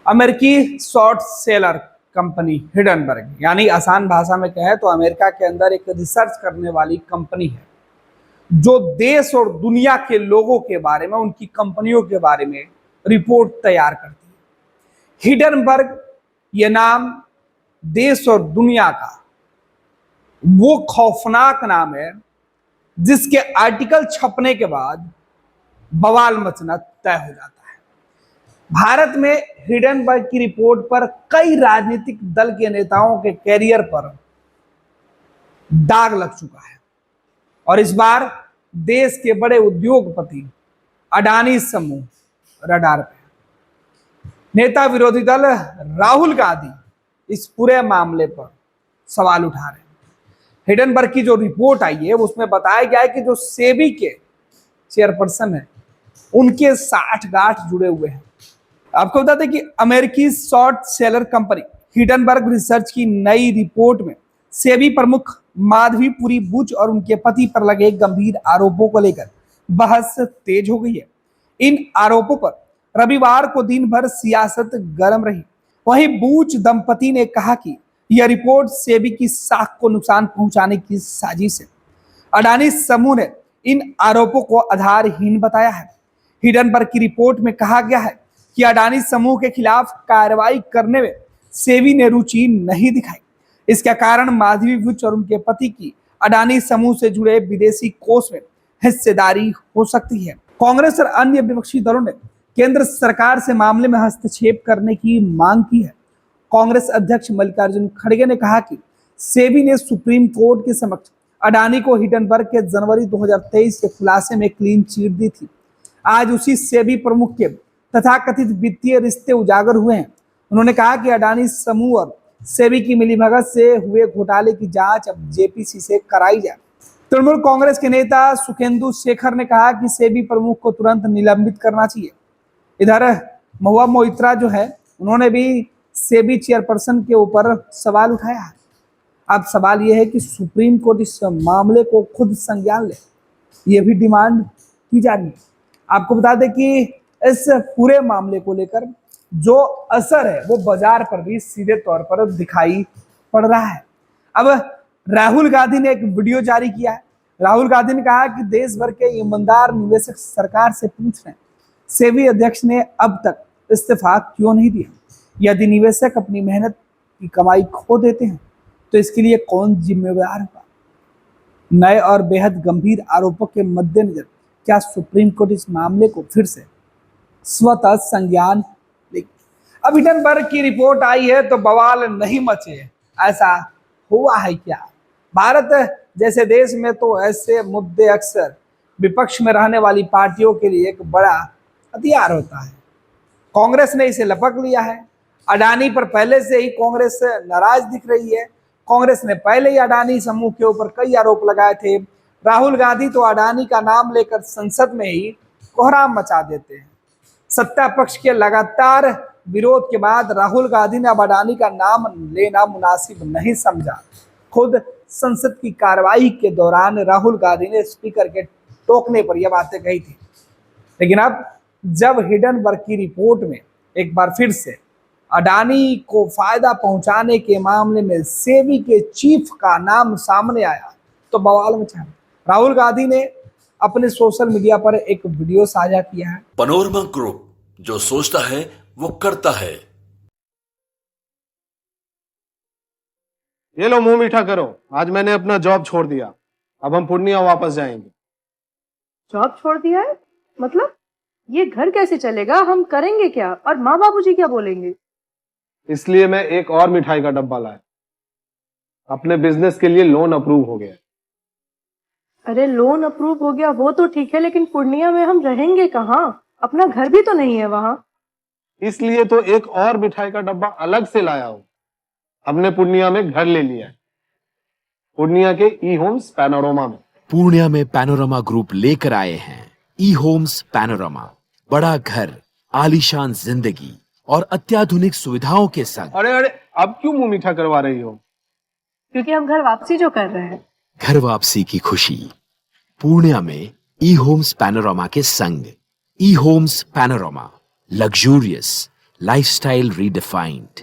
अमेरिकी short seller company Hindenburg, यानी आसान भाषा में कहें तो अमेरिका के अंदर एक रिसर्च करने वाली कंपनी है जो देश और दुनिया के लोगों के बारे में, उनकी कंपनियों के बारे में रिपोर्ट तैयार करती है। हिडनबर्ग ये नाम देश और दुनिया का वो खौफनाक नाम है जिसके आर्टिकल छपने के बाद बवाल मचना तय हो जाता है। भारत में हिडनबर्ग की रिपोर्ट पर कई राजनीतिक दल के नेताओं के कैरियर पर दाग लग चुका है और इस बार देश के बड़े उद्योगपति अडानी समूह रडार पे। नेता विरोधी दल राहुल गांधी इस पूरे मामले पर सवाल उठा रहे हैं। हिडनबर्ग की जो रिपोर्ट आई है उसमें बताया गया है कि जो सेबी के चेयरपर्सन है उनके 60 गांठ जुड़े हुए हैं। आपको बता दें कि अमेरिकी short seller company Hindenburg research की नई रिपोर्ट में सेबी प्रमुख माधवीपुरी बुच और उनके पति पर लगे गंभीर आरोपों को लेकर बहस तेज हो गई है। इन आरोपों पर रविवार को दिन भर सियासत गर्म रही। वहीं बूच दंपति ने कहा कि यह रिपोर्ट सेबी की साख को नुकसान पहुंचाने की साजिश है। अडानी समूह ने इन आरोपों को आधारहीन बताया है। हिडनबर्ग की रिपोर्ट में कहा गया है कि अडानी समूह के खिलाफ कार्रवाई करने में सेबी ने रुचि नहीं दिखाई। इसका कारण माधवी बुच और उनके पति की अडानी समूह से जुड़े विदेशी कोष में हिस्सेदारी हो सकती है। कांग्रेस और अन्य विपक्षी दलों ने केंद्र सरकार से मामले में हस्तक्षेप करने की मांग की है। कांग्रेस अध्यक्ष मल्लिकार्जुन खड़गे ने कहा कि सेबी ने सुप्रीम कोर्ट के समक्ष अडानी को हिडनबर्ग के जनवरी 2023 के खुलासे में क्लीन चिट दी थी। आज उसी सेबी प्रमुख के तथाकथित वित्तीय रिश्ते उजागर हुए हैं। उन्होंने कहा कि अडानी समूह और सेबी की मिलीभगत से हुए घोटाले की जांच अब जेपीसी से कराई जाए। तृणमूल कांग्रेस के नेता सुखेंदु शेखर ने कहा कि सेबी प्रमुख को तुरंत निलंबित करना चाहिए। इधर महुआ मोइत्रा जो है उन्होंने भी सेबी चेयरपर्सन के ऊपर सवाल उठाया है। अब सवाल यह है कि सुप्रीम कोर्ट इस मामले को खुद संज्ञान ले, यह भी डिमांड की जा रही है। आपको बता दें कि इस पूरे मामले को लेकर जो असर है वो बाजार पर भी सीधे तौर पर दिखाई पड़ रहा है। अब राहुल गांधी ने एक वीडियो जारी किया है। राहुल गांधी ने कहा कि देश भर के ईमानदार निवेशक सरकार से पूछ रहे हैं सेबी अध्यक्ष ने अब तक इस्तीफा क्यों नहीं दिया। यदि निवेशक अपनी मेहनत की कमाई खो देते हैं तो इसके लिए कौन जिम्मेदार होगा। नए और बेहद गंभीर आरोपों के मद्देनजर क्या सुप्रीम कोर्ट इस मामले को फिर से स्वतः संज्ञान लेगी। अब हिडनबर्ग की रिपोर्ट आई है तो बवाल नहीं मचे, ऐसा हुआ है क्या। भारत जैसे देश में तो ऐसे मुद्दे अक्सर विपक्ष में रहने वाली पार्टियों के लिए एक बड़ा हथियार होता है। कांग्रेस ने इसे लपक लिया है। अडानी पर पहले से ही कांग्रेस नाराज दिख रही है। कांग्रेस ने पहले ही अडानी समूह के ऊपर कई आरोप लगाए थे। राहुल गांधी तो अडानी का नाम लेकर संसद में ही कोहराम मचा देते हैं। सत्ता पक्ष के लगातार विरोध के बाद राहुल गांधी ने अब अडानी का नाम लेना मुनासिब नहीं समझा। खुद संसद की कार्रवाई के दौरान राहुल गांधी ने स्पीकर के टोकने पर यह बातें कही थी। लेकिन अब जब हिडनबर्ग की रिपोर्ट में एक बार फिर से अडानी को फायदा पहुंचाने के मामले में सेबी के चीफ का नाम सामने आया तो बवाल मचा। राहुल गांधी ने अपने सोशल मीडिया पर एक वीडियो साझा किया है। पैनोरमा ग्रुप, जो सोचता है वो करता है। ये लो मुंह मीठा करो, आज मैंने अपना जॉब छोड़ दिया। अब हम पूर्णिया वापस जाएंगे। जॉब छोड़ दिया है? मतलब ये घर कैसे चलेगा? हम करेंगे क्या? और माँ बाबूजी क्या बोलेंगे? इसलिए मैं एक और मिठाई का डब्बा लाया। अपने बिजनेस के लिए लोन अप्रूव हो गया। अरे लोन अप्रूव हो गया वो तो ठीक है, लेकिन पूर्णिया में हम रहेंगे कहाँ? अपना घर भी तो नहीं है वहां। इसलिए तो एक और मिठाई का डब्बा अलग से लाया हूं। हमने पूर्णिया में घर ले लिया है, पूर्णिया के ई होम्स पैनोरमा में। पूर्णिया में पैनोरमा ग्रुप लेकर आए हैं ई होम्स पैनोरमा। बड़ा घर, आलीशान जिंदगी और अत्याधुनिक सुविधाओं के संग। अरे अब क्यों मुंह मीठा करवा रही हो? क्योंकि हम घर वापसी जो कर रहे हैं। घर वापसी की खुशी पूर्णिया में ई होम्स पैनोरमा के संग। ई Homes Panorama, luxurious, lifestyle redefined.